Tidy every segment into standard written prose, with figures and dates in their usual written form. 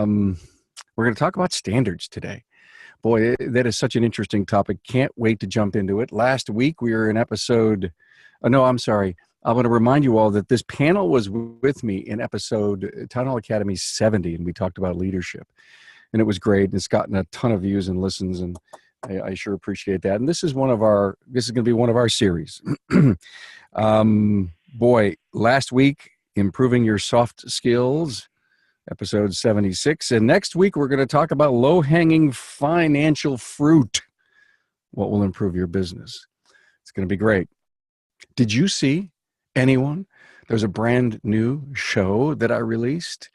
We're going to talk about standards today. Boy, that is such an interesting topic. Can't wait to jump into it. Last week, we were in episode, oh, no, I'm sorry. I want to remind you all that this panel was with me in episode Town Hall Academy 70, and we talked about leadership. And it was great. It's gotten a ton of views and listens, and I sure appreciate that. And this is going to be one of our series. Boy, last week, improving your soft skills, episode 76. And next week, we're going to talk about low-hanging financial fruit. What will improve your business? It's going to be great. Did you see anyone? There's a brand new show that I released.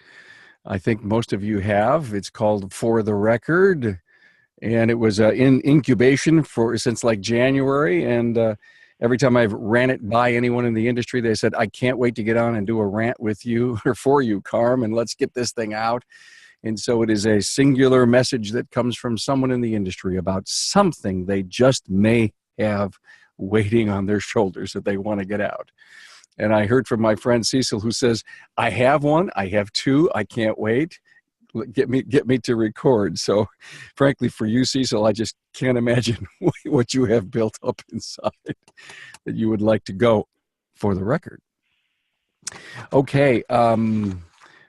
I think most of you have. It's called For the Record. And it was in incubation since like January. And every time I've ran it by anyone in the industry, they said, I can't wait to get on and do a rant with you or for you, Carm, and let's get this thing out. And so it is a singular message that comes from someone in the industry about something they just may have waiting on their shoulders that they want to get out. And I heard from my friend Cecil, who says, I have one, I have two, I can't wait. Get me to record. So frankly, for you, Cecil, I just can't imagine what you have built up inside that you would like to go for the record. Okay.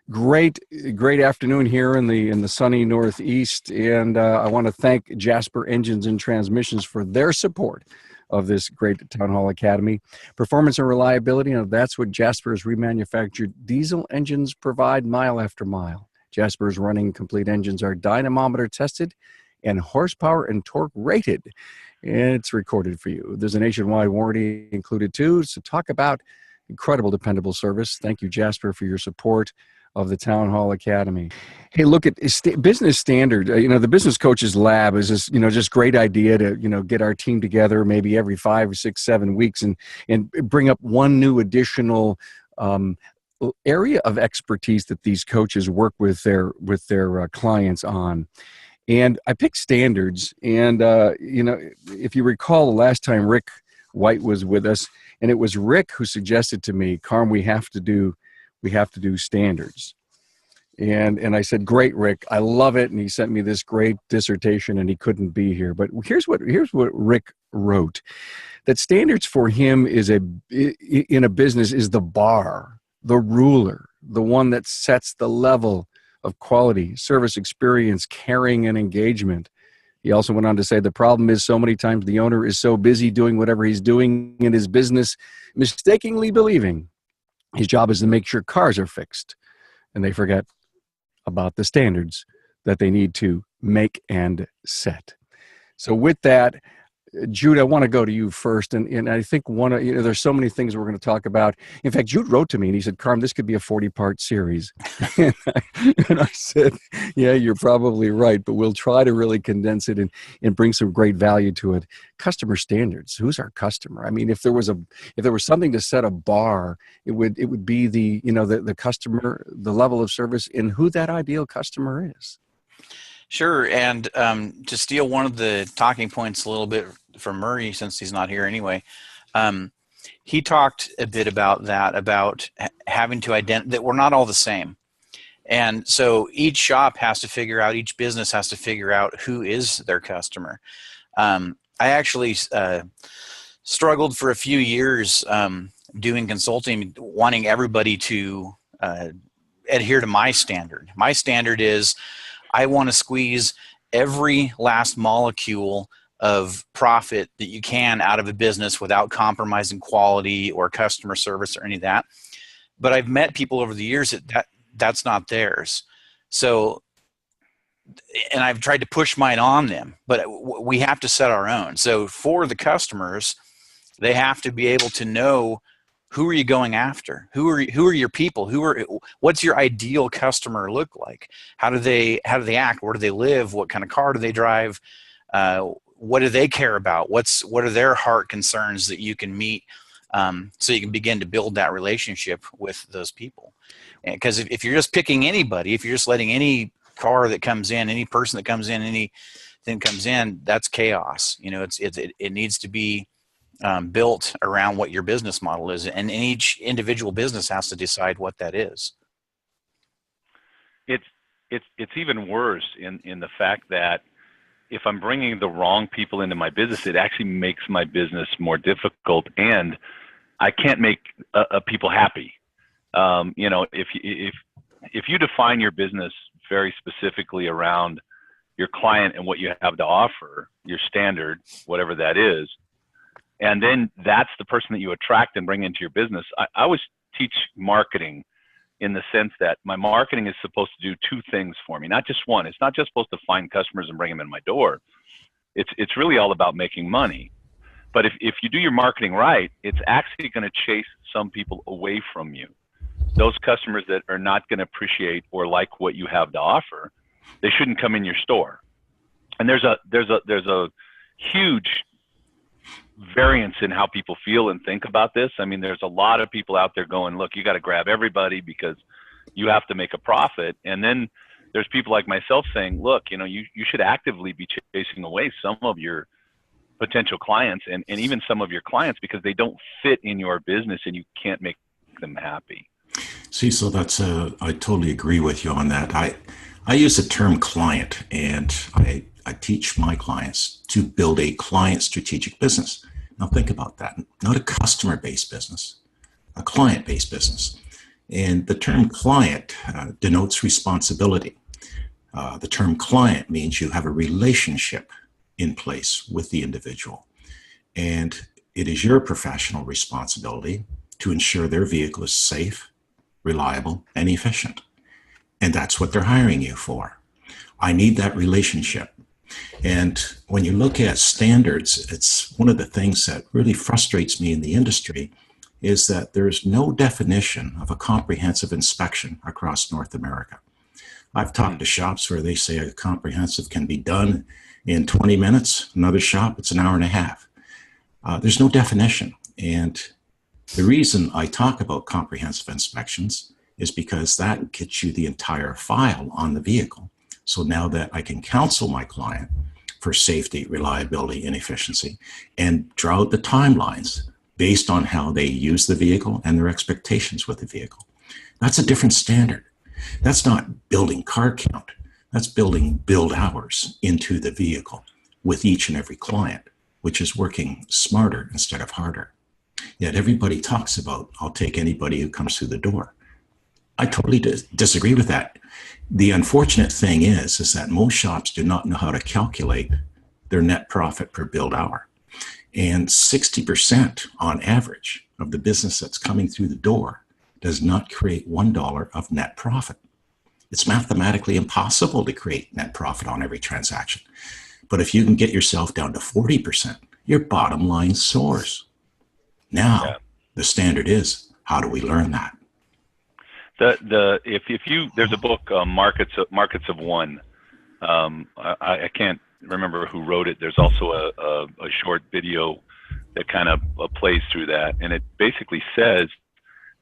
Great afternoon here in the sunny Northeast. And I want to thank Jasper Engines and Transmissions for their support of this great Town Hall Academy. Performance and reliability, and that's what Jasper's remanufactured diesel engines provide mile after mile. Jasper's running complete engines are dynamometer tested and horsepower and torque rated. And it's recorded for you. There's a nationwide warranty included too. So talk about incredible, dependable service. Thank you, Jasper, for your support of the Town Hall Academy. Hey, look at business standard. The Business Coaches Lab is just great idea to, get our team together maybe every 5 or 6, 7 weeks and bring up one new additional area of expertise that these coaches work with their clients on. And I picked standards. And, if you recall the last time Rick White was with us, and it was Rick who suggested to me, Carm, we have to do standards. And I said, great, Rick, I love it. And he sent me this great dissertation and he couldn't be here. But here's what Rick wrote, that standards for him in a business is the bar, the ruler, the one that sets the level of quality, service experience, caring, and engagement. He also went on to say the problem is so many times the owner is so busy doing whatever he's doing in his business, mistakenly believing his job is to make sure cars are fixed, and they forget about the standards that they need to make and set. So with that, Jude, I want to go to you first. And I think there's so many things we're going to talk about. In fact, Jude wrote to me and he said, Carm, this could be a 40-part series. and I said, yeah, you're probably right, but we'll try to really condense it and bring some great value to it. Customer standards. Who's our customer? I mean, if there was something to set a bar, it would be the customer, the level of service, and who that ideal customer is. Sure, and to steal one of the talking points a little bit from Murray, since he's not here anyway, he talked a bit about that, about having to identify that we're not all the same. And so each shop has to figure out, each business has to figure out who is their customer. I actually struggled for a few years doing consulting, wanting everybody to adhere to my standard. My standard is I want to squeeze every last molecule of profit that you can out of a business without compromising quality or customer service or any of that. But I've met people over the years that's not theirs. So, and I've tried to push mine on them, but we have to set our own. So for the customers, they have to be able to know, who are you going after? Who are your people? What's your ideal customer look like? How do they act? Where do they live? What kind of car do they drive? What do they care about? What are their heart concerns that you can meet, so you can begin to build that relationship with those people? Because if you're just picking anybody, if you're just letting any car that comes in, any person that comes in, anything comes in, that's chaos. It needs to be built around what your business model is, and each individual business has to decide what that is. it's even worse in the fact that if I'm bringing the wrong people into my business, it actually makes my business more difficult, and I can't make people happy. If you define your business very specifically around your client and what you have to offer, your standard, whatever that is, and then that's the person that you attract and bring into your business. I always teach marketing in the sense that my marketing is supposed to do two things for me, not just one. It's not just supposed to find customers and bring them in my door. It's really all about making money. But if you do your marketing right, it's actually going to chase some people away from you. Those customers that are not going to appreciate or like what you have to offer, they shouldn't come in your store. And there's a huge variance in how people feel and think about this. I mean, there's a lot of people out there going, look, you got to grab everybody because you have to make a profit. And then there's people like myself saying, look, you should actively be chasing away some of your potential clients and even some of your clients because they don't fit in your business and you can't make them happy. Cecil, I totally agree with you on that. I use the term client, and I teach my clients to build a client strategic business. Now think about that. Not a customer-based business, a client-based business. And the term client denotes responsibility. The term client means you have a relationship in place with the individual. And it is your professional responsibility to ensure their vehicle is safe, reliable, and efficient. And that's what they're hiring you for. I need that relationship. And when you look at standards, it's one of the things that really frustrates me in the industry is that there's no definition of a comprehensive inspection across North America. I've talked to shops where they say a comprehensive can be done in 20 minutes. Another shop, it's an hour and a half. There's no definition. And the reason I talk about comprehensive inspections is because that gets you the entire file on the vehicle. So now that I can counsel my client for safety, reliability, and efficiency, and draw out the timelines based on how they use the vehicle and their expectations with the vehicle. That's a different standard. That's not building car count. That's building build hours into the vehicle with each and every client, which is working smarter instead of harder. Yet everybody talks about, I'll take anybody who comes through the door. I totally disagree with that. The unfortunate thing is that most shops do not know how to calculate their net profit per build hour. And 60% on average of the business that's coming through the door does not create $1 of net profit. It's mathematically impossible to create net profit on every transaction. But if you can get yourself down to 40%, your bottom line soars. Now, the standard is, how do we learn that? There's a book, Markets of One. I can't remember who wrote it. There's also a short video that kind of plays through that, and it basically says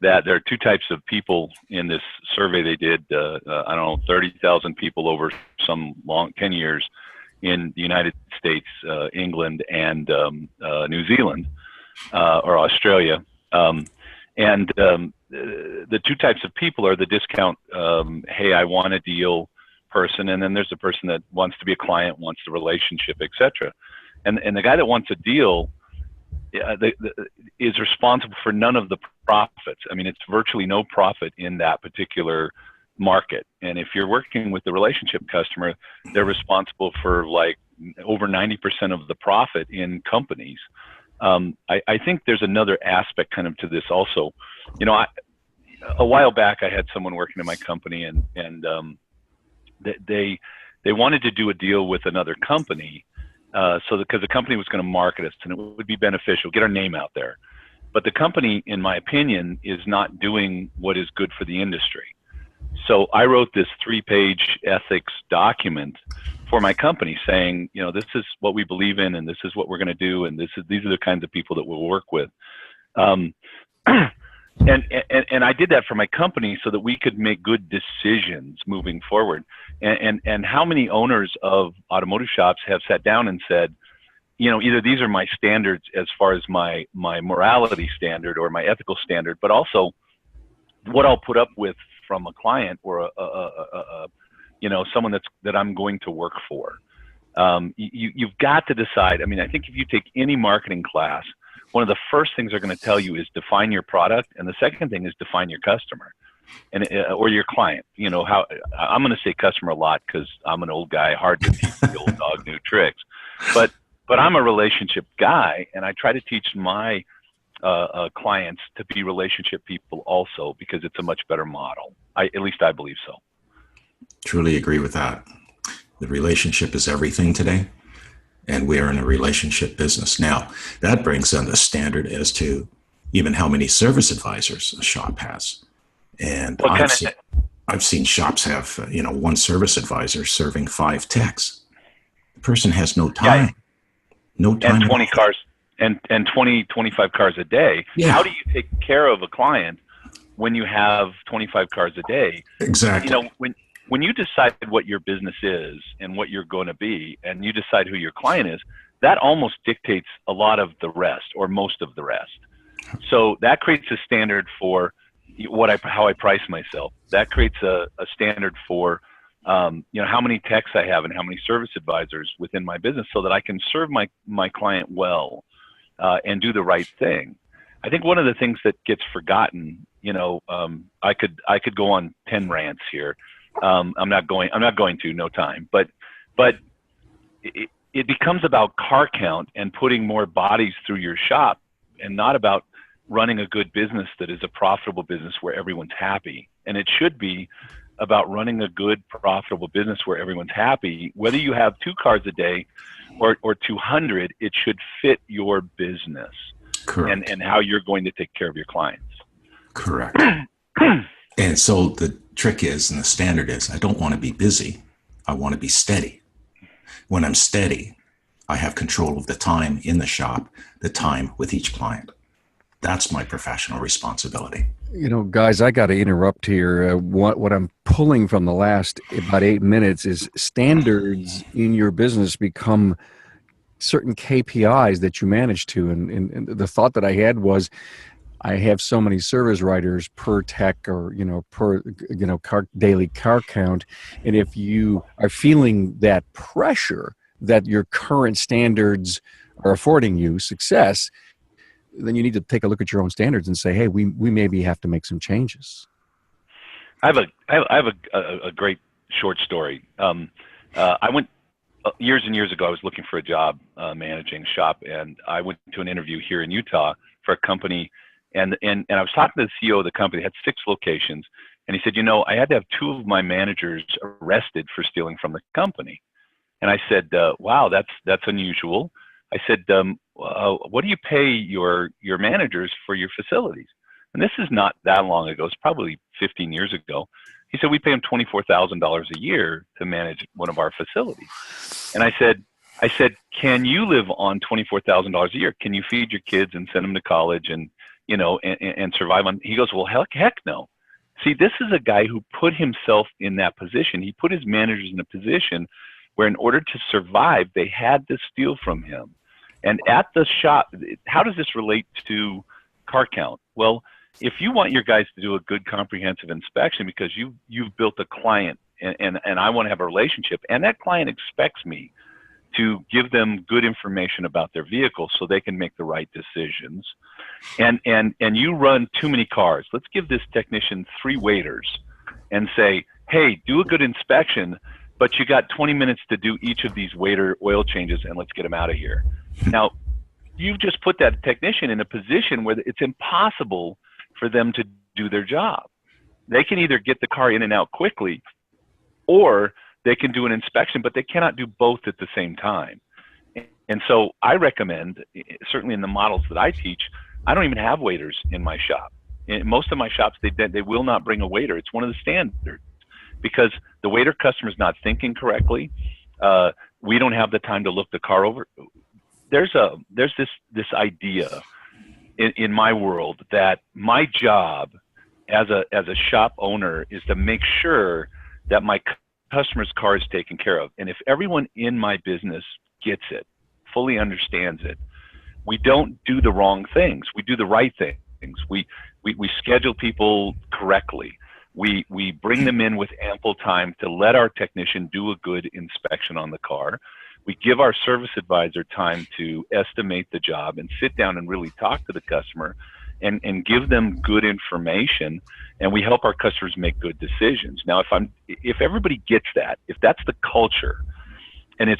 that there are two types of people in this survey they did. 30,000 people over some 10 years in the United States, England, and New Zealand or Australia. The two types of people are the discount, hey, I want a deal person, and then there's the person that wants to be a client, wants the relationship, etc. And the guy that wants a deal is responsible for none of the profits. I mean, it's virtually no profit in that particular market. And if you're working with the relationship customer, they're responsible for like over 90% of the profit in companies. I think there's another aspect kind of to this also. A while back I had someone working in my company, and they wanted to do a deal with another company, because the company was going to market us and it would be beneficial, get our name out there. But the company, in my opinion, is not doing what is good for the industry. So I wrote this 3-page ethics document for my company saying, this is what we believe in, and this is what we're going to do, and these are the kinds of people that we'll work with. And I did that for my company so that we could make good decisions moving forward. And how many owners of automotive shops have sat down and said, either these are my standards as far as my morality standard or my ethical standard, but also what I'll put up with from a client or someone that I'm going to work for. You've got to decide. I mean, I think if you take any marketing class, one of the first things they're going to tell you is define your product, and the second thing is define your customer, and or your client. How I'm going to say customer a lot because I'm an old guy, hard to teach the old dog new tricks, but I'm a relationship guy, and I try to teach my clients to be relationship people also, because it's a much better model. At least I believe so. Truly agree with that. The relationship is everything today, and we are in a relationship business. Now, that brings on the standard as to even how many service advisors a shop has. And I've seen shops have, one service advisor serving 5 techs. The person has no time. Yeah. No time. And 20 cars and 20, 25 cars a day. Yeah. How do you take care of a client when you have 25 cars a day? Exactly. When you decide what your business is and what you're going to be, and you decide who your client is, that almost dictates a lot of the rest, or most of the rest. So that creates a standard for how I price myself. That creates a standard for how many techs I have and how many service advisors within my business, so that I can serve my client well and do the right thing. I think one of the things that gets forgotten, I could go on 10 rants here. I'm not going to, no time, but it becomes about car count and putting more bodies through your shop, and not about running a good business that is a profitable business where everyone's happy. And it should be about running a good, profitable business where everyone's happy. Whether you have 2 cars a day or 200, it should fit your business. Correct. And how you're going to take care of your clients. Correct. And so the trick is, and the standard is, I don't want to be busy. I want to be steady. When I'm steady, I have control of the time in the shop, the time with each client. That's my professional responsibility. Guys, I got to interrupt here. What I'm pulling from the last about 8 minutes is standards in your business become certain KPIs that you manage to. And the thought that I had was, I have so many service writers per tech, or per daily car count, and if you are feeling that pressure that your current standards are affording you success, then you need to take a look at your own standards and say, hey, we maybe have to make some changes. I have a great short story. I went years and years ago. I was looking for a job managing a shop, and I went to an interview here in Utah for a company. And I was talking to the CEO of the company. They had 6 locations, and he said, I had to have 2 of my managers arrested for stealing from the company. And I said, wow, that's unusual. I said, what do you pay your managers for your facilities? And this is not that long ago. It's probably 15 years ago. He said, we pay them $24,000 a year to manage one of our facilities. And I said, can you live on $24,000 a year? Can you feed your kids and send them to college and survive on? He goes, well, heck no. See, this is a guy who put himself in that position. He put his managers in a position where, in order to survive, they had to steal from him. And at the shop, how does this relate to car count? Well, if you want your guys to do a good comprehensive inspection because you've built a client and I want to have a relationship, and that client expects me to give them good information about their vehicle so they can make the right decisions, and you run too many cars, let's give this technician 3 waiters and say, hey, do a good inspection, but you got 20 minutes to do each of these waiter oil changes, and let's get them out of here. Now, you've just put that technician in a position where it's impossible for them to do their job. They can either get the car in and out quickly, or they can do an inspection, but they cannot do both at the same time. And so I recommend, certainly in the models that I teach, I don't even have waiters in my shop. In most of my shops, they will not bring a waiter. It's one of the standards, because the waiter customer is not thinking correctly. We don't have the time to look the car over. There's this idea in my world that my job as a shop owner is to make sure that my customer's car is taken care of. And if everyone in my business gets it, fully understands it, we don't do the wrong things. We do the right things. We schedule people correctly. We bring them in with ample time to let our technician do a good inspection on the car. We give our service advisor time to estimate the job and sit down and really talk to the customer and give them good information, and we help our customers make good decisions. Now, if everybody gets that, if that's the culture, and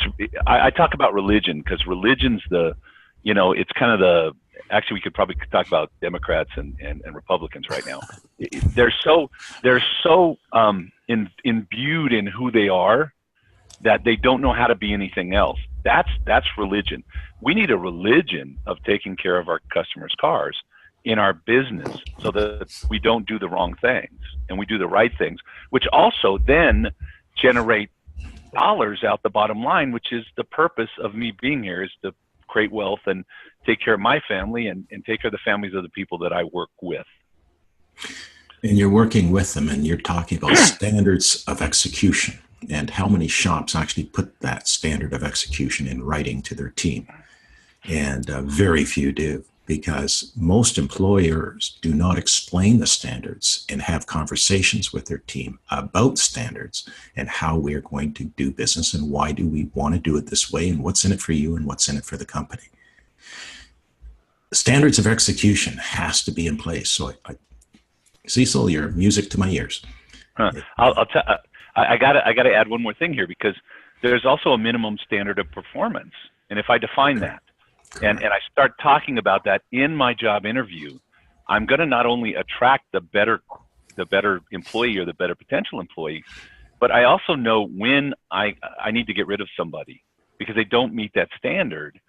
I talk about religion because religion's it's kind of actually we could probably talk about Democrats and Republicans right now. They're so imbued in who they are that they don't know how to be anything else. That's religion. We need a religion of taking care of our customers' cars in our business so that we don't do the wrong things and we do the right things, which also then generate dollars out the bottom line, which is the purpose of me being here, is to create wealth and take care of my family and take care of the families of the people that I work with. And you're working with them and you're talking about standards of execution and how many shops actually put that standard of execution in writing to their team. And very few do, because most employers do not explain the standards and have conversations with their team about standards and how we're going to do business and why do we want to do it this way and what's in it for you and what's in it for the company. Standards of execution has to be in place. So, Cecil, you're music to my ears. I got to add one more thing here, because there's also a minimum standard of performance, and if I define that, and I start talking about that in my job interview, I'm going to not only attract the better employee or the better potential employee, but I also know when I need to get rid of somebody because they don't meet that standard.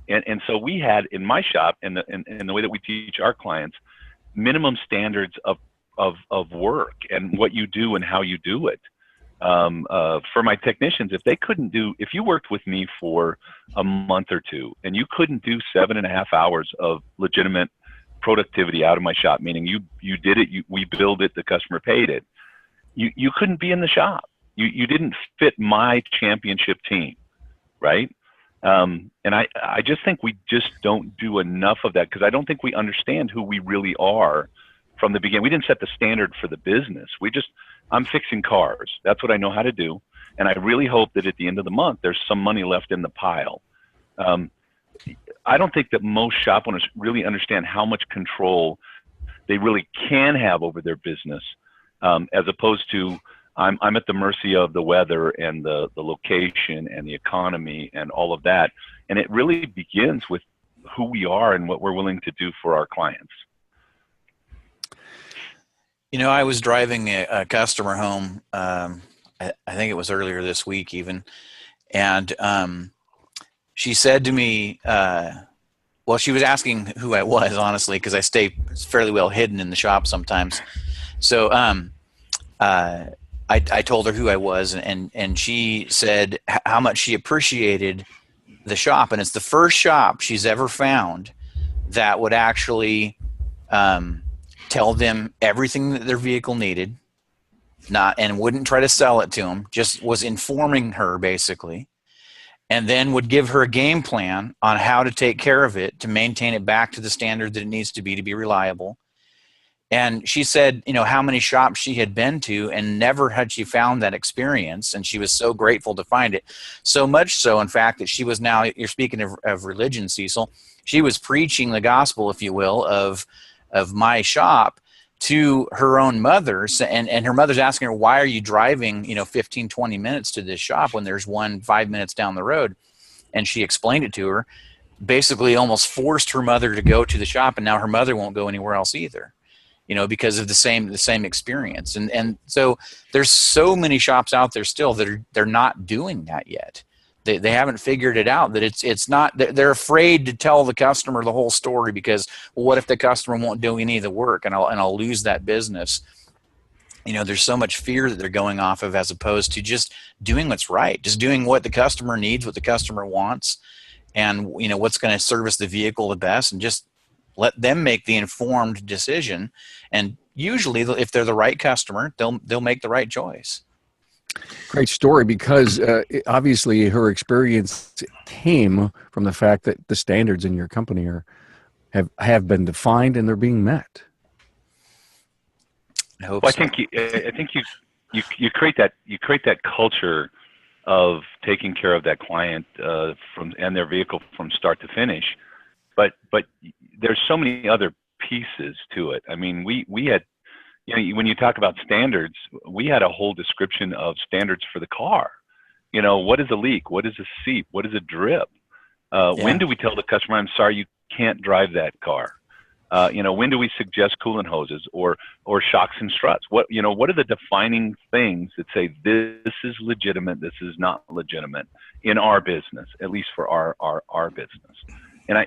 And so we had in my shop and the way that we teach our clients minimum standards of work and what you do and how you do it. For my technicians, if you worked with me for a month or two and you couldn't do 7.5 hours of legitimate productivity out of my shop, meaning you did it, we billed it, the customer paid it, you couldn't be in the shop. You didn't fit my championship team, right? And I just think we just don't do enough of that, because I don't think we understand who we really are from the beginning. We didn't set the standard for the business. I'm fixing cars. That's what I know how to do. And I really hope that at the end of the month, there's some money left in the pile. I don't think that most shop owners really understand how much control they really can have over their business, as opposed to I'm at the mercy of the weather and the location and the economy and all of that. And it really begins with who we are and what we're willing to do for our clients. I was driving a customer home, I think it was earlier this week even, and she said to me, she was asking who I was, honestly, because I stay fairly well hidden in the shop sometimes. So I told her who I was, and she said how much she appreciated the shop, and it's the first shop she's ever found that would actually tell them everything that their vehicle needed, and wouldn't try to sell it to them, just was informing her basically, and then would give her a game plan on how to take care of it to maintain it back to the standard that it needs to be reliable. And she said, how many shops she had been to and never had she found that experience. And she was so grateful to find it. So much so, in fact, that she was now, you're speaking of religion, Cecil, she was preaching the gospel, if you will, of my shop to her own mother. And her mother's asking her, why are you driving, 15, 20 minutes to this shop when there's one 5 minutes down the road? And she explained it to her, basically almost forced her mother to go to the shop. And now her mother won't go anywhere else either, because of the same experience. And so there's so many shops out there still that they're not doing that yet. They haven't figured it out, that it's not, they're afraid to tell the customer the whole story because, well, what if the customer won't do any of the work and I'll lose that business? There's so much fear that they're going off of, as opposed to just doing what's right, just doing what the customer needs, what the customer wants, and what's going to service the vehicle the best, and just let them make the informed decision. And usually, if they're the right customer, they'll make the right choice. Great story, because obviously her experience came from the fact that the standards in your company have been defined and they're being met. I hope Well, so. I think you create that culture of taking care of that client and their vehicle from start to finish. But there's so many other pieces to it. I mean, we had, when you talk about standards, we had a whole description of standards for the car. What is a leak? What is a seep? What is a drip? When do we tell the customer, I'm sorry, you can't drive that car? When do we suggest coolant hoses or shocks and struts? What are the defining things that say this is legitimate, this is not legitimate in our business, at least for our business? And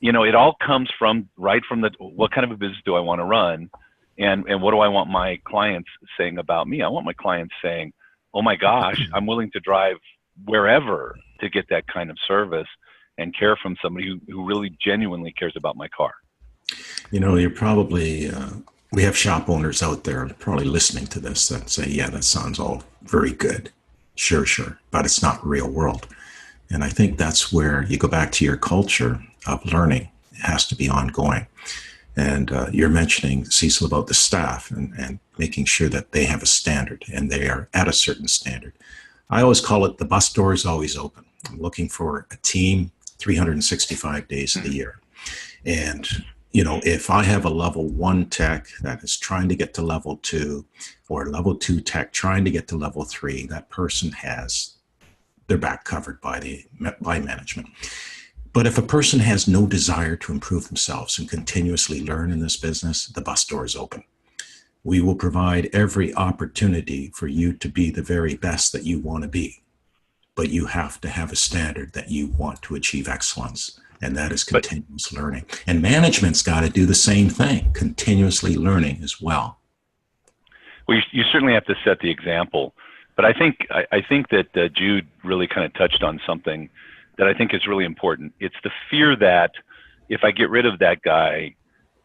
it all comes from what kind of a business do I want to run, and what do I want my clients saying about me? I want my clients saying, oh my gosh, I'm willing to drive wherever to get that kind of service and care from somebody who really genuinely cares about my car. You're probably, we have shop owners out there probably listening to this that say, yeah, that sounds all very good. Sure, but it's not real world. And I think that's where you go back to your culture of learning. It has to be ongoing. And you're mentioning, Cecil, about the staff and making sure that they have a standard and they are at a certain standard. I always call it the bus door is always open. I'm looking for a team 365 days of the year. And, if I have a level 1 tech that is trying to get to level 2 or level 2 tech trying to get to level 3, that person has their back covered by management. But if a person has no desire to improve themselves and continuously learn in this business, the bus door is open. We will provide every opportunity for you to be the very best that you want to be. But you have to have a standard that you want to achieve excellence. And that is continuous learning. And management's got to do the same thing, continuously learning as well. Well, you certainly have to set the example. But I think that Jude really kind of touched on something that I think is really important. It's the fear that if I get rid of that guy,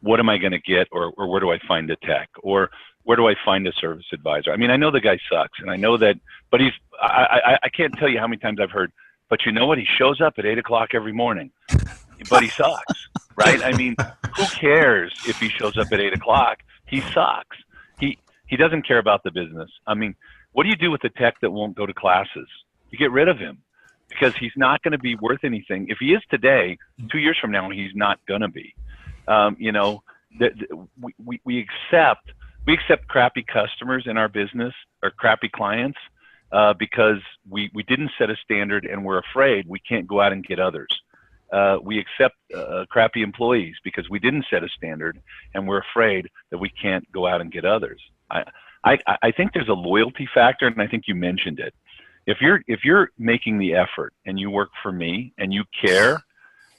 what am I going to get, or where do I find a tech, or where do I find a service advisor? I mean, I know the guy sucks, and I know that, but I can't tell you how many times I've heard, but you know what? He shows up at 8 o'clock every morning, but he sucks, right? I mean, who cares if he shows up at 8 o'clock? He sucks. He doesn't care about the business. I mean, what do you do with the tech that won't go to classes? You get rid of him, because he's not going to be worth anything. If he is today, 2 years from now, he's not going to be. We accept crappy customers in our business, or crappy clients, because we didn't set a standard and we're afraid we can't go out and get others. We accept crappy employees because we didn't set a standard and we're afraid that we can't go out and get others. I think there's a loyalty factor, and I think you mentioned it. If you're making the effort and you work for me and you care,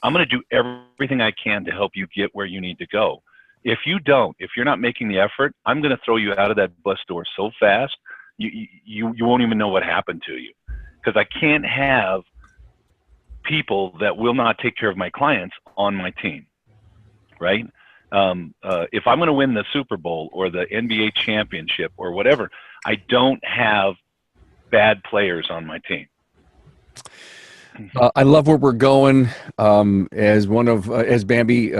I'm going to do everything I can to help you get where you need to go. If you're not making the effort, I'm going to throw you out of that bus door so fast, you won't even know what happened to you. Because I can't have people that will not take care of my clients on my team, right? If I'm going to win the Super Bowl or the NBA championship or whatever, I don't have bad players on my team. I love where we're going. As Bambi,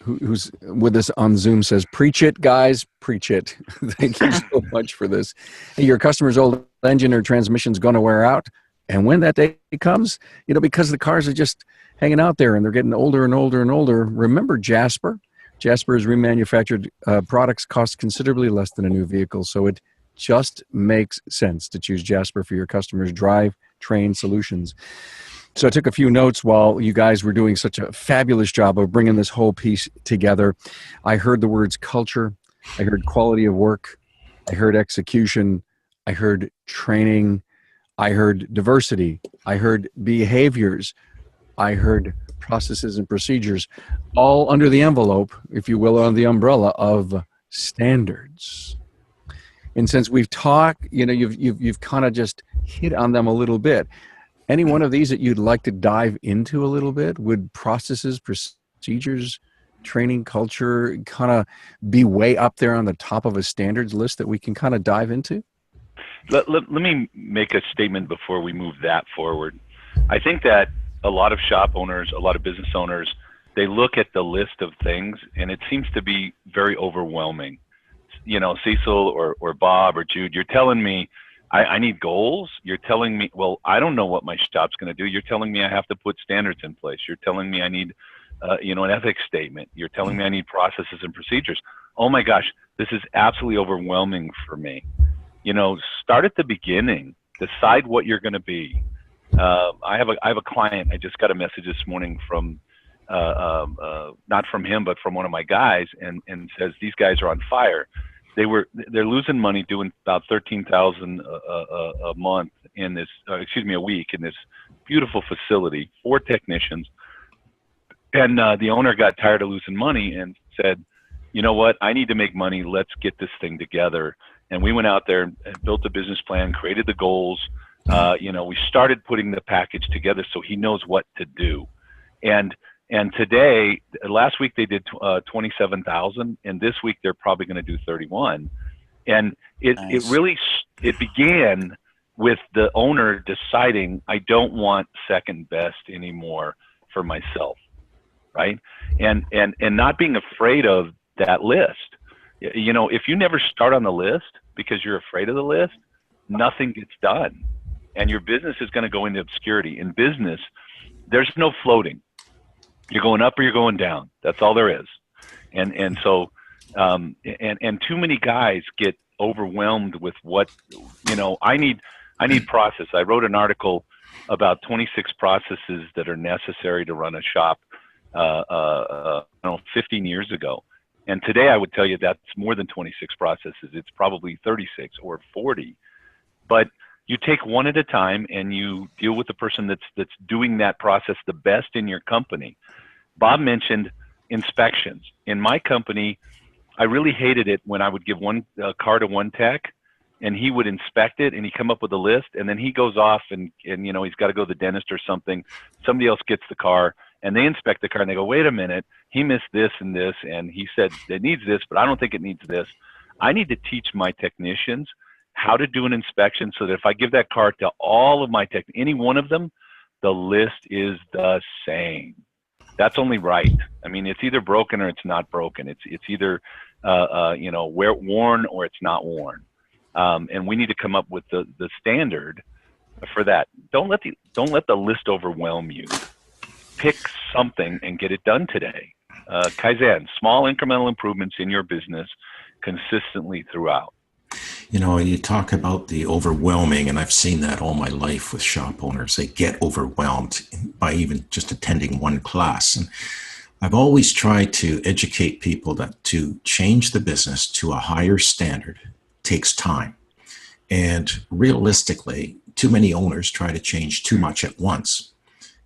who's with us on Zoom, says, "Preach it, guys, preach it." Thank you so much for this. Hey, your customer's old engine or transmission's going to wear out, and when that day comes, because the cars are just hanging out there and they're getting older and older and older. Remember Jasper. Jasper's remanufactured products cost considerably less than a new vehicle, so it just makes sense to choose Jasper for your customers' drive-train solutions. So I took a few notes while you guys were doing such a fabulous job of bringing this whole piece together. I heard the words culture. I heard quality of work. I heard execution. I heard training. I heard diversity. I heard behaviors. I heard processes and procedures, all under the envelope, if you will, on the umbrella of standards. And since we've talked, you've kind of just hit on them a little bit. Any one of these that you'd like to dive into a little bit? Would processes, procedures, training, culture kind of be way up there on the top of a standards list that we can kind of dive into? Let me make a statement before we move that forward. I think that a lot of shop owners, a lot of business owners, they look at the list of things and it seems to be very overwhelming. Cecil or Bob or Jude, you're telling me I need goals. You're telling me, well, I don't know what my shop's going to do. You're telling me I have to put standards in place. You're telling me I need, an ethics statement. You're telling me I need processes and procedures. Oh my gosh, this is absolutely overwhelming for me. Start at the beginning. Decide what you're going to be. I have a client. I just got a message this morning from, not from him, but from one of my guys, and says these guys are on fire. They're losing money doing about $13,000 a month a week in this beautiful facility, 4 technicians. And the owner got tired of losing money and said, you know what, I need to make money. Let's get this thing together. And we went out there and built a business plan, created the goals. We started putting the package together so he knows what to do. And today, last week they did 27,000, and this week they're probably going to do 31. And it began with the owner deciding, I don't want second best anymore for myself, right? And not being afraid of that list. If you never start on the list because you're afraid of the list, nothing gets done, and your business is going to go into obscurity. In business, there's no floating. You're going up or you're going down. That's all there is. And so too many guys get overwhelmed with what, I need process. I wrote an article about 26 processes that are necessary to run a shop 15 years ago. And today I would tell you that's more than 26 processes. It's probably 36 or 40. But you take one at a time and you deal with the person that's doing that process the best in your company. Bob mentioned inspections. In my company, I really hated it when I would give one car to one tech and he would inspect it and he'd come up with a list, and then he goes off and he's got to go to the dentist or something. Somebody else gets the car and they inspect the car and they go, wait a minute, he missed this and this, and he said it needs this, but I don't think it needs this. I need to teach my technicians how to do an inspection so that if I give that car to all of my any one of them, the list is the same. That's only right. I mean, it's either broken or it's not broken. It's either worn or it's not worn. And we need to come up with the standard for that. Don't let the list overwhelm you. Pick something and get it done today. Kaizen, small incremental improvements in your business consistently throughout. You talk about the overwhelming, and I've seen that all my life with shop owners. They get overwhelmed by even just attending one class. And I've always tried to educate people that to change the business to a higher standard takes time. And realistically, too many owners try to change too much at once.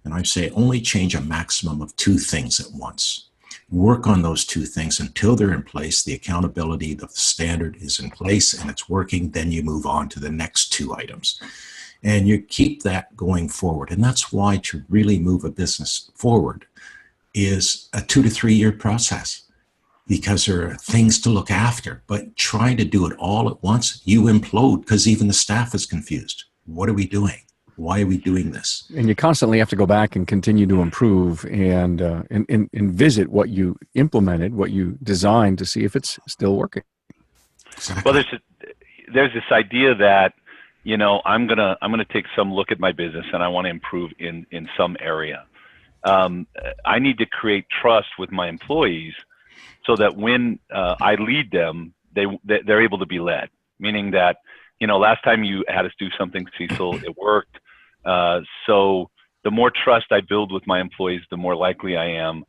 And I say only change a maximum of 2 things at once. Work on those 2 things until they're in place. The accountability, the standard is in place and it's working. Then you move on to the next 2 items. And you keep that going forward. And that's why to really move a business forward is a 2 to 3 year process, because there are things to look after. But trying to do it all at once, you implode because even the staff is confused. What are we doing? Why are we doing this? And you constantly have to go back and continue to improve and visit what you implemented, what you designed, to see if it's still working. Exactly. Well, there's this idea that I'm gonna take some look at my business and I want to improve in some area. I need to create trust with my employees so that when I lead them, they're able to be led. Meaning that last time you had us do something, Cecil, it worked. So the more trust I build with my employees, the more likely I am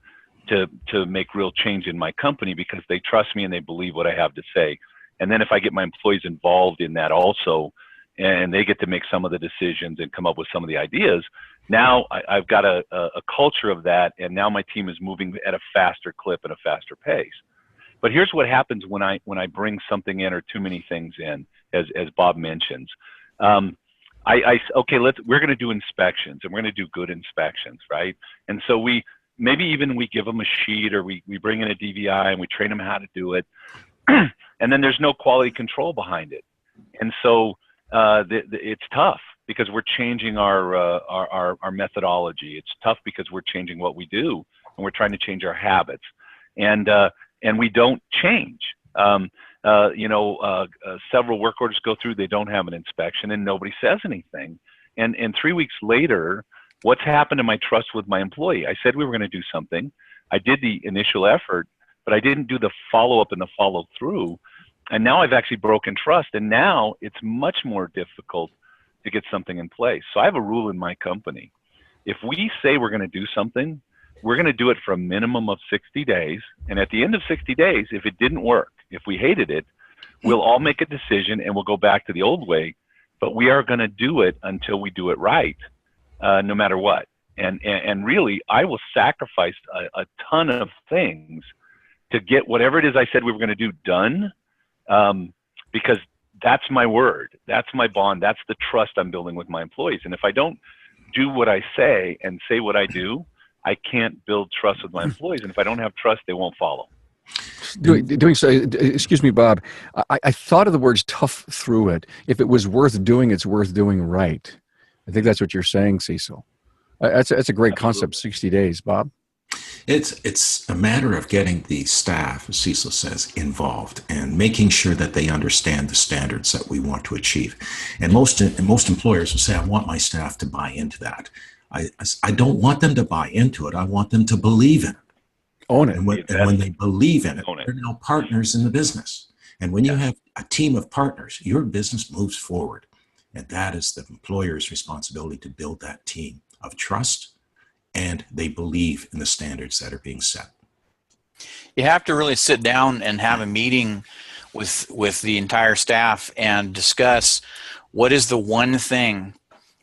to make real change in my company, because they trust me and they believe what I have to say. And then if I get my employees involved in that also, and they get to make some of the decisions and come up with some of the ideas, now I've got a culture of that, and now my team is moving at a faster clip and a faster pace. But here's what happens when I bring something in or too many things in, as Bob mentions. We're going to do inspections, and we're going to do good inspections, right? And so we give them a sheet, or we bring in a DVI and we train them how to do it, and then there's no quality control behind it, and so it's tough because we're changing our methodology. It's tough because we're changing what we do, and we're trying to change our habits, and we don't change. several work orders go through, they don't have an inspection, and nobody says anything. And 3 weeks later, what's happened to my trust with my employee? I said we were going to do something. I did the initial effort, but I didn't do the follow-up and the follow-through. And now I've actually broken trust, and now it's much more difficult to get something in place. So I have a rule in my company. If we say we're going to do something, we're going to do it for a minimum of 60 days. And at the end of 60 days, if it didn't work, if we hated it, we'll all make a decision and we'll go back to the old way. But we are going to do it until we do it right, no matter what. And really, I will sacrifice a ton of things to get whatever it is I said we were going to do done, because that's my word, that's my bond, that's the trust I'm building with my employees. And if I don't do what I say and say what I do, I can't build trust with my employees. And if I don't have trust, they won't follow. Doing so, excuse me, Bob, I thought of the words tough through it. If it was worth doing, it's worth doing right. I think that's what you're saying, Cecil. That's a great concept, 60 days, Bob. It's a matter of getting the staff, as Cecil says, involved and making sure that they understand the standards that we want to achieve. And most employers will say, I want my staff to buy into that. I don't want them to buy into it. I want them to believe in it. Own it. And when they believe in it, they're now partners in the business. And when you have a team of partners, your business moves forward. And that is the employer's responsibility to build that team of trust, and they believe in the standards that are being set. You have to really sit down and have a meeting with the entire staff and discuss what is the one thing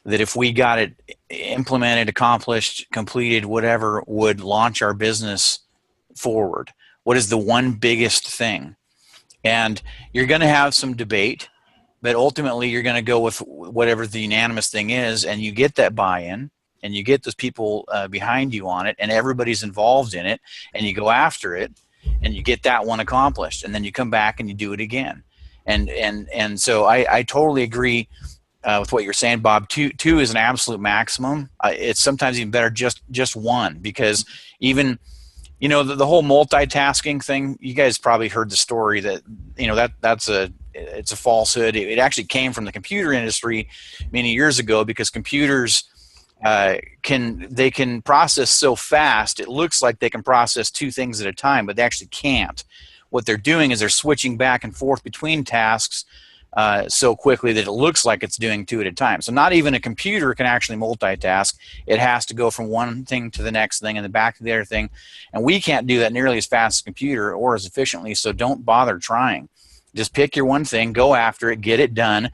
that if we got it implemented, accomplished, completed, whatever, would launch our business forward. What is the one biggest thing? And you're going to have some debate, but ultimately you're going to go with whatever the unanimous thing is, and you get that buy-in, and you get those people behind you on it, and everybody's involved in it, and you go after it, and you get that one accomplished, and then you come back and you do it again. And so I totally agree with what you're saying, Bob. Two is an absolute maximum. It's sometimes even better just one, because even the whole multitasking thing, you guys probably heard the story that it's a falsehood. It actually came from the computer industry many years ago, because computers can process so fast. It looks like they can process two things at a time, but they actually can't. What they're doing is they're switching back and forth between tasks so quickly that it looks like it's doing two at a time. So not even a computer can actually multitask. It has to go from one thing to the next thing and then back to the other thing. And we can't do that nearly as fast as a computer or as efficiently, so don't bother trying. Just pick your one thing, go after it, get it done,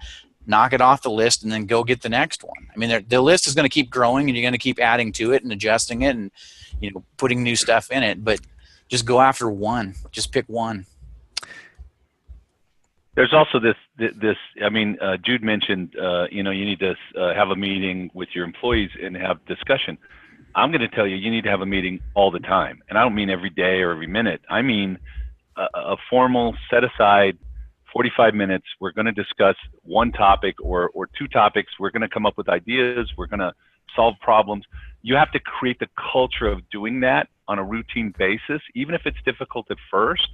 knock it off the list, and then go get the next one. I mean, the list is going to keep growing, and you're going to keep adding to it and adjusting it and putting new stuff in it. But just go after one. Just pick one. There's also this. I mean, Jude mentioned, you need to have a meeting with your employees and have discussion. I'm going to tell you, you need to have a meeting all the time, and I don't mean every day or every minute. I mean a formal set aside 45 minutes. We're going to discuss one topic or two topics. We're going to come up with ideas. We're going to solve problems. You have to create the culture of doing that on a routine basis, even if it's difficult at first.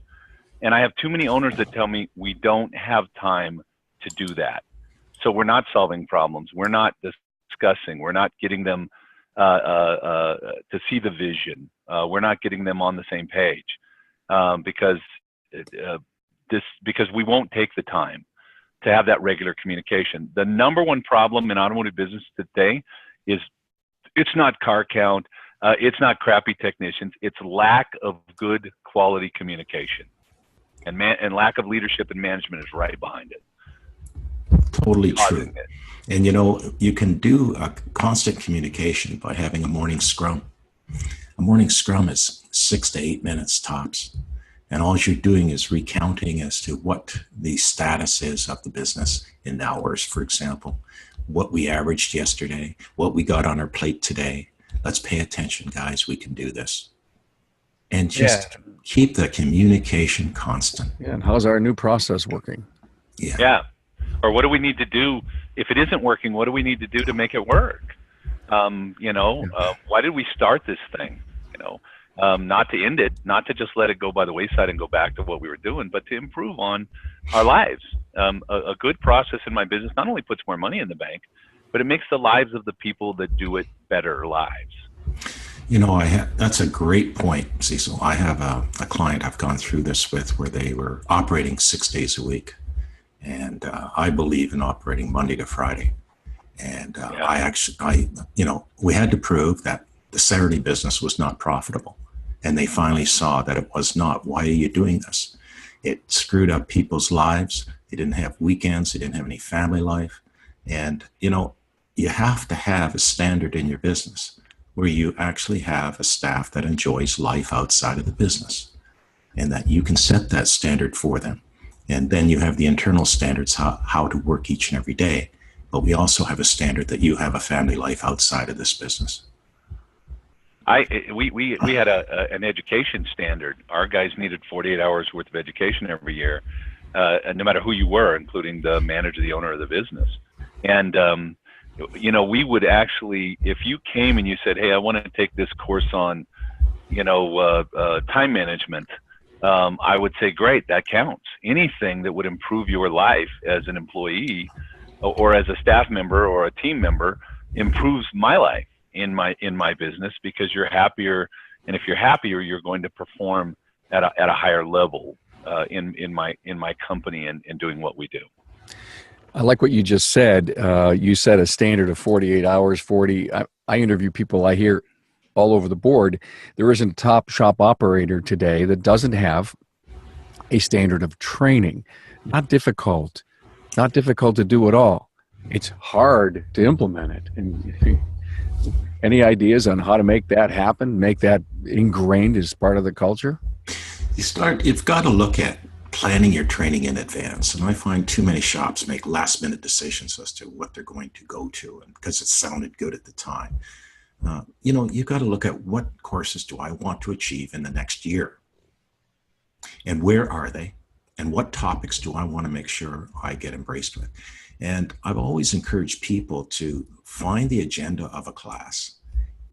And I have too many owners that tell me we don't have time to do that. So we're not solving problems. We're not discussing. We're not getting them to see the vision. We're not getting them on the same page because we won't take the time to have that regular communication. The number one problem in automotive business today is it's not car count, it's not crappy technicians, it's lack of good quality communication. And lack of leadership and management is right behind it. Totally true. And you can do a constant communication by having a morning scrum. A morning scrum is 6 to 8 minutes tops. And all you're doing is recounting as to what the status is of the business in hours, for example, what we averaged yesterday, what we got on our plate today. Let's pay attention, guys. We can do this. And just keep the communication constant. Yeah, and how's our new process working? Yeah. Or what do we need to do? If it isn't working, what do we need to do to make it work? Why did we start this thing? not to end it, not to just let it go by the wayside and go back to what we were doing, but to improve on our lives. A good process in my business not only puts more money in the bank, but it makes the lives of the people that do it better lives. That's a great point, Cecil. I have a client I've gone through this with where they were operating 6 days a week. And I believe in operating Monday to Friday. And we had to prove that the Saturday business was not profitable. And they finally saw that it was not. Why are you doing this? It screwed up people's lives. They didn't have weekends. They didn't have any family life. And, you have to have a standard in your business where you actually have a staff that enjoys life outside of the business and that you can set that standard for them. And then you have the internal standards, how to work each and every day. But we also have a standard that you have a family life outside of this business. We had an education standard. Our guys needed 48 hours worth of education every year, no matter who you were, including the manager, the owner of the business. And, we would actually, if you came and you said, hey, I want to take this course on, time management, I would say, great, that counts. Anything that would improve your life as an employee or as a staff member or a team member improves my life in my business, because you're happier. And if you're happier, you're going to perform at a higher level in my company and doing what we do. I like what you just said. You set a standard of 48 hours, 40. I interview people I hear all over the board. There isn't a top shop operator today that doesn't have a standard of training. Not difficult to do at all. It's hard to implement it. And any ideas on how to make that happen, make that ingrained as part of the culture? You've got to look at planning your training in advance. And I find too many shops make last minute decisions as to what they're going to go to, and because it sounded good at the time. You've got to look at what courses do I want to achieve in the next year, and where are they, and what topics do I want to make sure I get embraced with. And I've always encouraged people to find the agenda of a class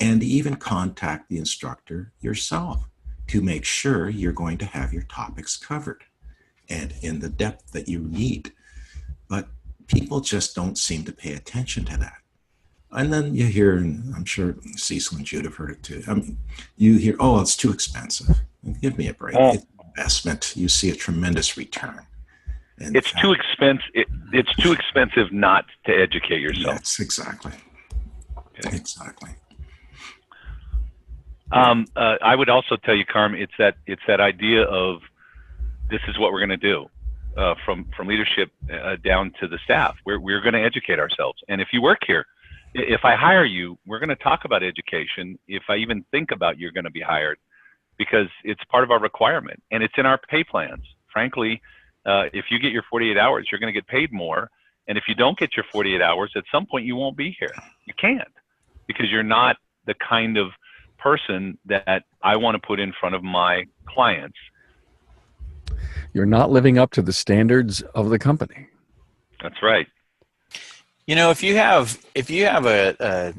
and even contact the instructor yourself to make sure you're going to have your topics covered and in the depth that you need. But people just don't seem to pay attention to that. And then you hear, and I'm sure Cecil and Jude have heard it too, you hear, oh, it's too expensive. Give me a break. It's an investment. You see a tremendous return. And it's too expensive. It's too expensive not to educate yourself. Yes, exactly. Okay. Exactly. I would also tell you, Carm, it's that idea of this is what we're going to do, from leadership down to the staff. We're going to educate ourselves. And if you work here, if I hire you, we're going to talk about education. If I even think about you're going to be hired, because it's part of our requirement and it's in our pay plans. Frankly, if you get your 48 hours, you're going to get paid more. And if you don't get your 48 hours, at some point you won't be here. You can't, because you're not the kind of person that I want to put in front of my clients. You're not living up to the standards of the company. That's right. If you have a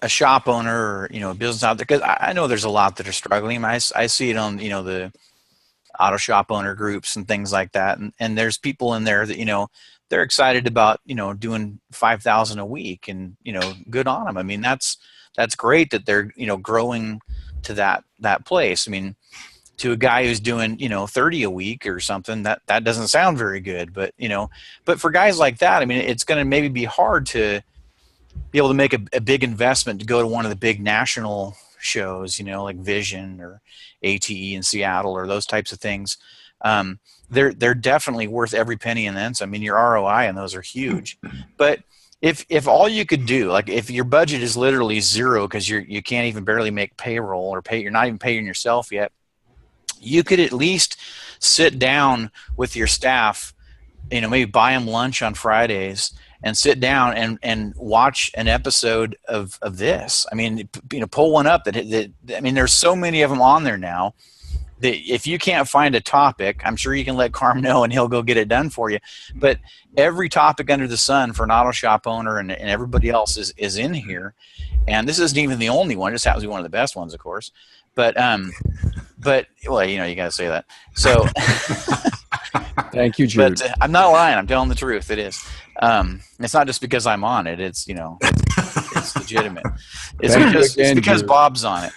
shop owner or a business out there, because I know there's a lot that are struggling. I see it on the auto shop owner groups and things like that, and there's people in there that they're excited about doing 5,000 a week, and good on them. I mean, that's great that they're growing to that place. I mean, to a guy who's doing 30 a week or something, that doesn't sound very good. But but for guys like that, I mean, it's going to maybe be hard to be able to make a big investment to go to one of the big national shows, like Vision or ATE in Seattle or those types of things. They're definitely worth every penny and then some. I mean, your ROI on those are huge. But if all you could do, like if your budget is literally zero because you can't even barely make payroll or you're not even paying yourself yet, you could at least sit down with your staff, maybe buy them lunch on Fridays and sit down and watch an episode of this. I mean, pull one up I mean, there's so many of them on there now. if you can't find a topic, I'm sure you can let Carm know and he'll go get it done for you. But every topic under the sun for an auto shop owner and everybody else is in here. And this isn't even the only one. It just happens to be one of the best ones, of course. But well, you got to say that. So thank you, Jude. But I'm not lying. I'm telling the truth. It is. It's not just because I'm on it. It's it's legitimate. It's because Bob's on it.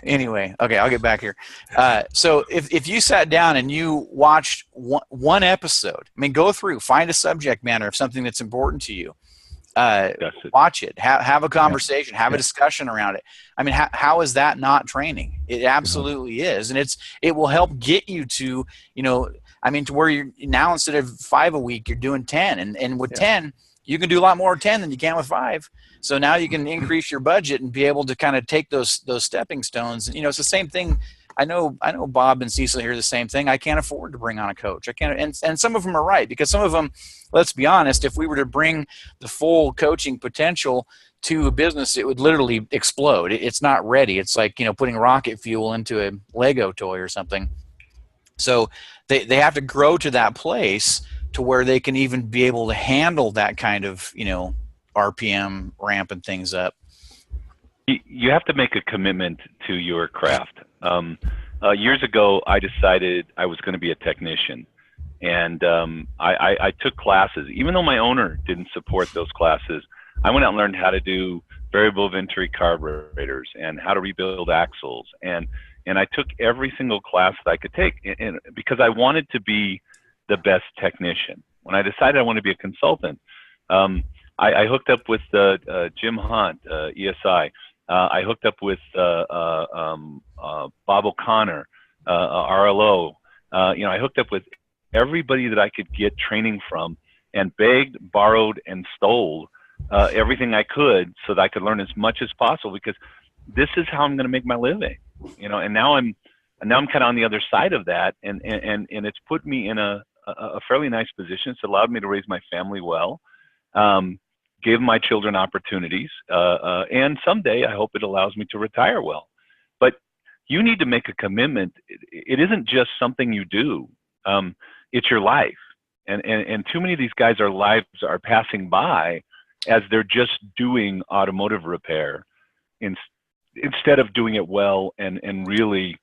Anyway, okay, I'll get back here. So if you sat down and you watched one episode, I mean, go through, find a subject matter of something that's important to you. Watch it, have a conversation, have a discussion around it. I mean, how is that not training? It absolutely is. And it will help get you to, I mean, to where you're now, instead of 5 a week, you're doing 10. And with 10, you can do a lot more with 10 than you can with 5. So now you can increase your budget and be able to kind of take those stepping stones. It's the same thing. I know Bob and Cecil hear the same thing. I can't afford to bring on a coach. I can't, and some of them are right, because some of them, let's be honest, if we were to bring the full coaching potential to a business, it would literally explode. It's not ready. It's like, putting rocket fuel into a Lego toy or something. So they have to grow to that place to where they can even be able to handle that kind of, RPM ramping things up. You have to make a commitment to your craft. Years ago, I decided I was going to be a technician, and I took classes. Even though my owner didn't support those classes, I went out and learned how to do variable venturi carburetors and how to rebuild axles, and I took every single class that I could take, and because I wanted to be the best technician. When I decided I wanted to be a consultant, I hooked up with Jim Hunt, ESI. I hooked up with Bob O'Connor, RLO. I hooked up with everybody that I could get training from, and begged, borrowed, and stole everything I could so that I could learn as much as possible, because this is how I'm going to make my living. And now I'm kind of on the other side of that, and it's put me in a fairly nice position. It's allowed me to raise my family well. Give my children opportunities, and someday I hope it allows me to retire well. But you need to make a commitment. It isn't just something you do. It's your life. And too many of these guys, our lives are passing by as they're just doing automotive repair instead of doing it well and really,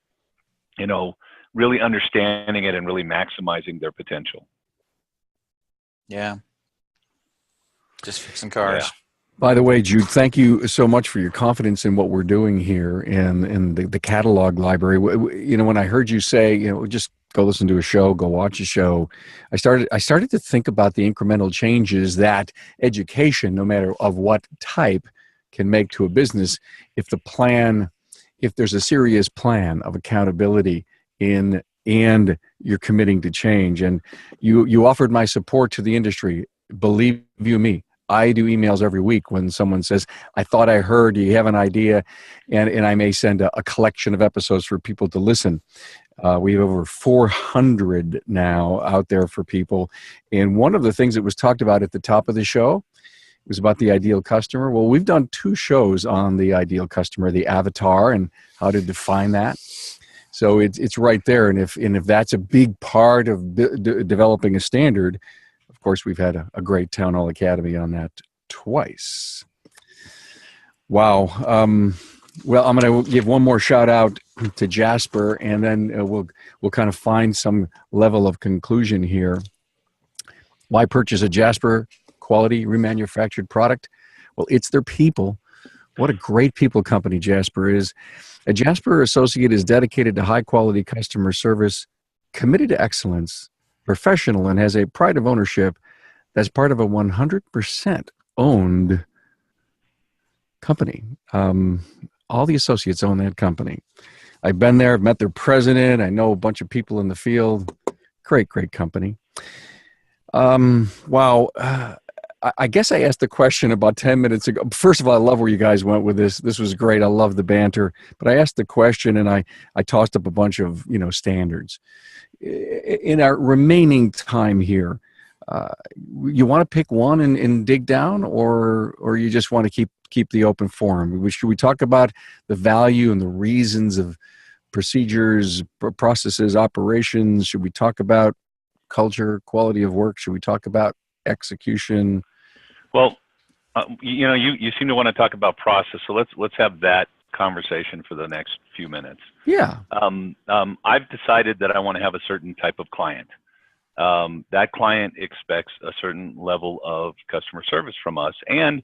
really understanding it and really maximizing their potential. Yeah. Just fixing cars. Yeah. By the way, Jude, thank you so much for your confidence in what we're doing here and the catalog library. When I heard you say, just go listen to a show, go watch a show, I started to think about the incremental changes that education, no matter of what type, can make to a business if there's a serious plan of accountability and you're committing to change. And you offered my support to the industry. Believe you me, I do emails every week when someone says, I thought I heard, do you have an idea? And I may send a collection of episodes for people to listen. We have over 400 now out there for people. And one of the things that was talked about at the top of the show was about the ideal customer. Well, we've done 2 shows on the ideal customer, the avatar, and how to define that. So it's right there. And if that's a big part of developing a standard, of course, we've had a great Town Hall Academy on that twice. Wow. Well, I'm going to give one more shout out to Jasper, and then we'll kind of find some level of conclusion here. Why purchase a Jasper quality remanufactured product? Well, it's their people. What a great people company Jasper is. A Jasper associate is dedicated to high quality customer service, committed to excellence, professional, and has a pride of ownership that's part of a 100% owned company. All the associates own that company. I've been there, I've met their president, I know a bunch of people in the field. Great company. Wow. I guess I asked the question about 10 minutes ago. First of all, I love where you guys went with this. This was great. I love the banter. But I asked the question, and I tossed up a bunch of standards. In our remaining time here, you want to pick one and dig down, or you just want to keep the open forum? Should we talk about the value and the reasons of procedures, processes, operations? Should we talk about culture, quality of work? Should we talk about execution? Well, you seem to want to talk about process, so let's have that conversation for the next few minutes. Yeah. I've decided that I want to have a certain type of client. That client expects a certain level of customer service from us, and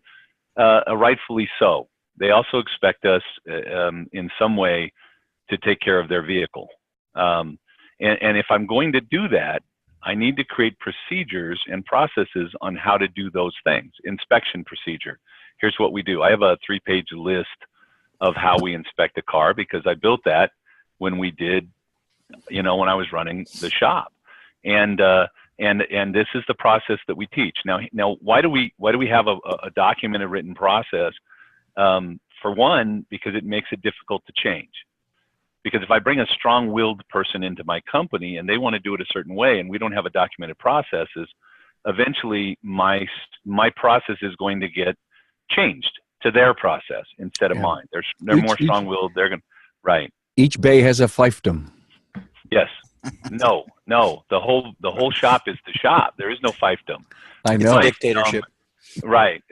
rightfully so. They also expect us in some way to take care of their vehicle. And if I'm going to do that, I need to create procedures and processes on how to do those things. Inspection procedure. Here's what we do. I have a 3-page list of how we inspect a car because I built that when we did, when I was running the shop. And this is the process that we teach. Now, why do we have a documented written process? For one, because it makes it difficult to change. Because if I bring a strong-willed person into my company and they want to do it a certain way and we don't have a documented processes, eventually my process is going to get changed to their process instead of mine. They're more strong-willed. They're going right. Each bay has a fiefdom. Yes. No. The whole shop is the shop. There is no fiefdom. I know. It's a dictatorship. Right.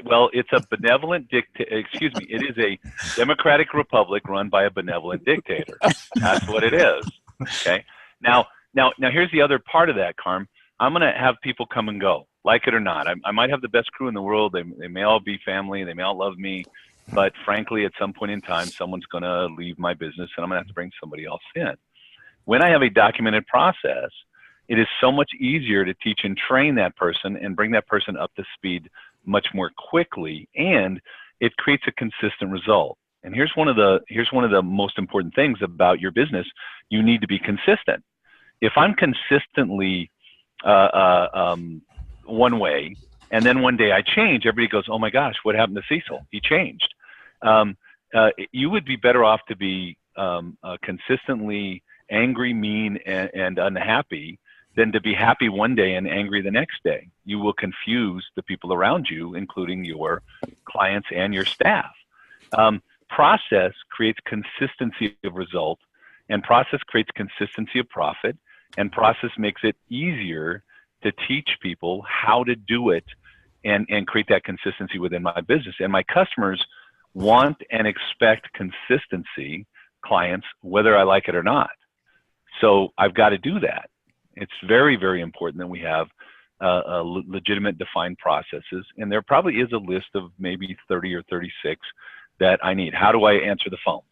Well, it's a benevolent Excuse me. It is a democratic republic run by a benevolent dictator. That's what it is. Okay. Now, here's the other part of that, Carm. I'm going to have people come and go, like it or not. I might have the best crew in the world. They may all be family. They may all love me. But frankly, at some point in time, someone's going to leave my business, and I'm going to have to bring somebody else in. When I have a documented process, it is so much easier to teach and train that person and bring that person up to speed much more quickly, and it creates a consistent result. And here's one of the most important things about your business. You need to be consistent. If I'm consistently one way, and then one day I change, everybody goes, "Oh my gosh, what happened to Cecil? He changed." You would be better off to be consistently angry, mean, and unhappy than to be happy one day and angry the next day. You will confuse the people around you, including your clients and your staff. Process creates consistency of result, and process creates consistency of profit, and process makes it easier to teach people how to do it and create that consistency within my business. And my customers want and expect consistency, clients, whether I like it or not. So I've got to do that. It's very, very important that we have legitimate defined processes. And there probably is a list of maybe 30 or 36 that I need. How do I answer the phones?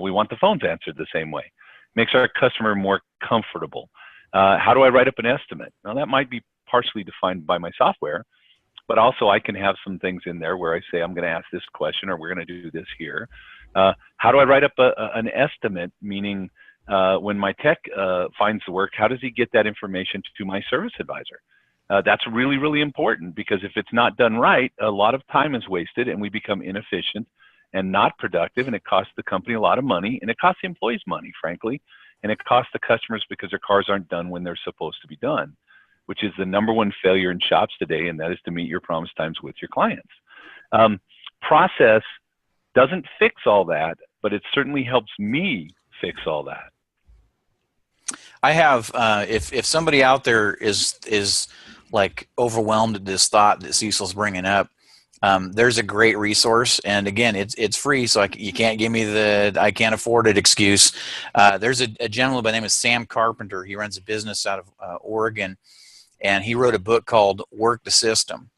We want the phones answered the same way. Makes our customer more comfortable. How do I write up an estimate? Now that might be partially defined by my software, but also I can have some things in there where I say, I'm going to ask this question or we're going to do this here. How do I write up an estimate? Meaning when my tech finds the work, how does he get that information to my service advisor? That's really, really important, because if it's not done right, a lot of time is wasted and we become inefficient and not productive, and it costs the company a lot of money, and it costs the employees money, frankly, and it costs the customers because their cars aren't done when they're supposed to be done, which is the #1 failure in shops today, and that is to meet your promise times with your clients. Process doesn't fix all that, but it certainly helps me fix all that. I have, if somebody out there is like overwhelmed at this thought that Cecil's bringing up, there's a great resource, and again, it's free, so you can't give me the I can't afford it excuse. There's a gentleman by the name of Sam Carpenter. He runs a business out of Oregon, and he wrote a book called Work the System.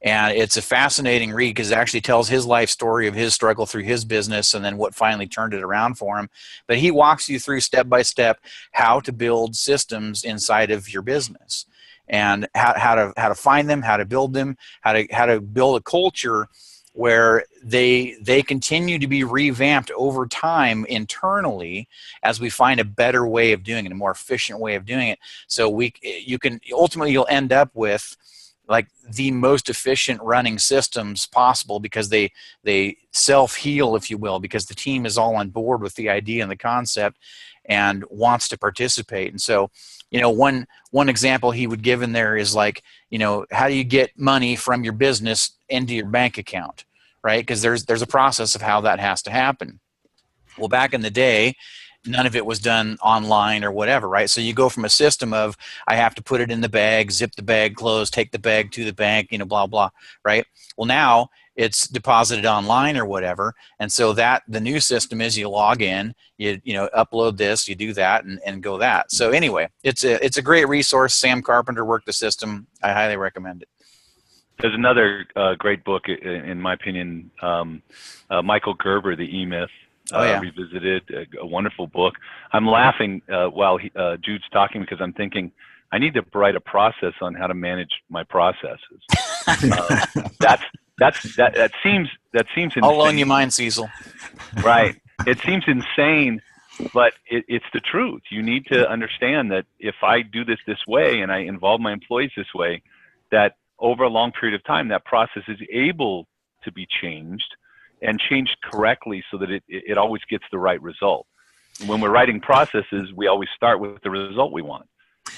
And it's a fascinating read because it actually tells his life story of his struggle through his business and then what finally turned it around for him. But he walks you through step by step how to build systems inside of your business, and how to find them, how to build them, how to build a culture where they continue to be revamped over time internally as we find a better way of doing it, a more efficient way of doing it. So you'll end up with like the most efficient running systems possible, because they self-heal, if you will, because the team is all on board with the idea and the concept and wants to participate. And so, one example he would give in there is like, how do you get money from your business into your bank account, right? Because there's a process of how that has to happen. Well, back in the day, none of it was done online or whatever, right? So you go from a system of, I have to put it in the bag, zip the bag closed, take the bag to the bank, blah, blah, right? Well, now it's deposited online or whatever. And so that the new system is you log in, you upload this, you do that and go that. So anyway, it's a great resource. Sam Carpenter worked the system. I highly recommend it. There's another great book, in my opinion, Michael Gerber, The E-Myth. Revisited, a wonderful book. I'm laughing while Jude's talking because I'm thinking I need to write a process on how to manage my processes. That seems insane. I'll loan you mine, Cecil. Right. It seems insane, but it's the truth. You need to understand that if I do this way and I involve my employees this way, that over a long period of time, that process is able to be changed and changed correctly so that it always gets the right result. When we're writing processes, we always start with the result we want.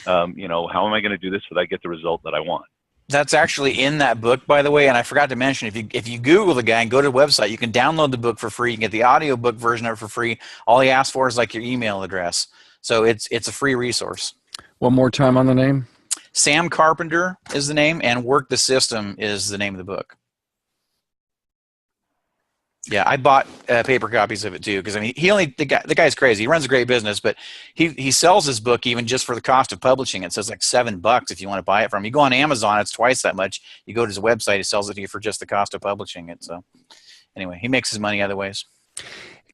How am I going to do this so that I get the result that I want? That's actually in that book, by the way, and I forgot to mention, if you Google the guy and go to the website, you can download the book for free. You can get the audiobook version of it for free. All he asks for is like your email address. So it's a free resource. One more time on the name? Sam Carpenter is the name, and Work the System is the name of the book. Yeah, I bought paper copies of it too because the guy's crazy. He runs a great business, but he sells his book even just for the cost of publishing it. So it's like $7 if you want to buy it from him. You go on Amazon, it's twice that much. You go to his website, he sells it to you for just the cost of publishing it. So anyway, he makes his money other ways.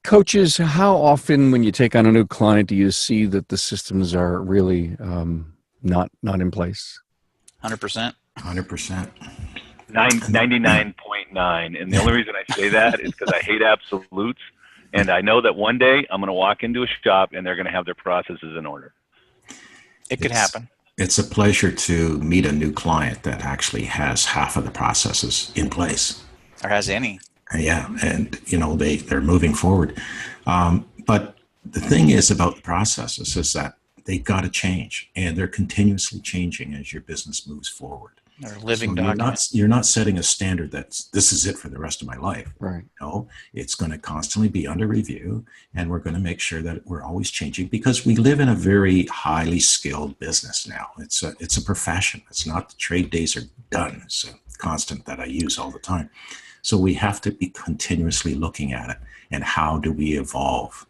Coaches, how often when you take on a new client do you see that the systems are really not in place? 100%. 100%. 99.9, and the only reason I say that is because I hate absolutes, and I know that one day I'm going to walk into a shop and they're going to have their processes in order. It could happen. It's a pleasure to meet a new client that actually has half of the processes in place. Or has any. Yeah, and they're moving forward. But the thing is about the processes is that they've got to change, and they're continuously changing as your business moves forward. Or living documents. You're not setting a standard this is it for the rest of my life. Right. No, it's going to constantly be under review, and we're going to make sure that we're always changing because we live in a very highly skilled business now. It's a profession. It's not the trade days are done. It's a constant that I use all the time. So we have to be continuously looking at it and how do we evolve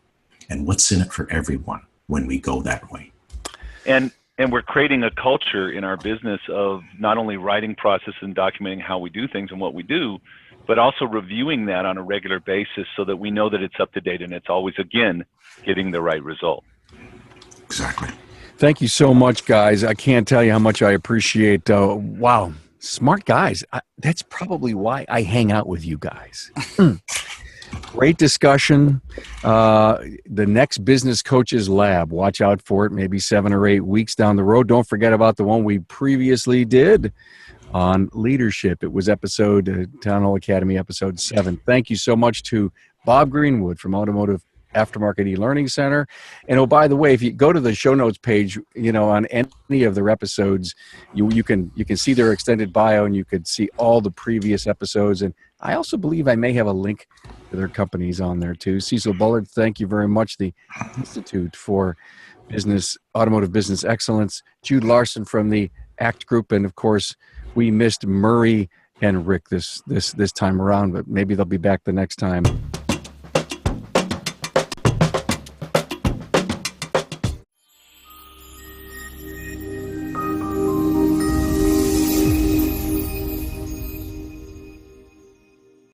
and what's in it for everyone when we go that way. And we're creating a culture in our business of not only writing process and documenting how we do things and what we do, but also reviewing that on a regular basis so that we know that it's up to date and it's always, again, getting the right result. Exactly. Thank you so much, guys. I can't tell you how much I appreciate. Wow, smart guys. That's probably why I hang out with you guys. Great discussion. The next Business Coaches Lab, watch out for it, maybe 7 or 8 weeks down the road. Don't forget about the one we previously did on leadership. It was Town Hall Academy episode 7. Thank you so much to Bob Greenwood from Automotive Aftermarket E-Learning Center. And oh, by the way, if you go to the show notes page, on any of their episodes, you can see their extended bio and you could see all the previous episodes. And I also believe I may have a link to their companies on there too. Cecil Bullard, thank you very much. The Institute for Automotive Business Excellence. Jude Larson from the ACT Group. And of course, we missed Murray and Rick this time around, but maybe they'll be back the next time.